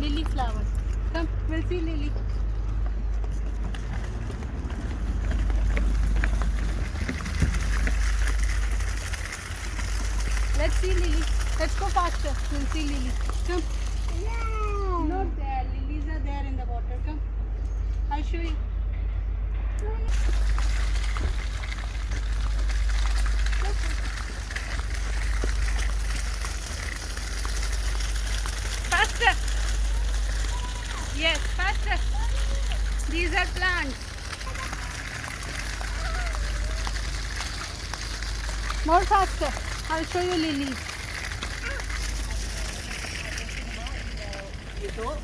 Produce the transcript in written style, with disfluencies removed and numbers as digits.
Lily flower. Come, we'll see lily. Let's see lily. Let's go faster. We'll see lily. Come. Not there. Lilies are there in the water. Come. I'll show you. Faster. Yes, faster. These are plants. More faster. I'll show you lilies. You thought?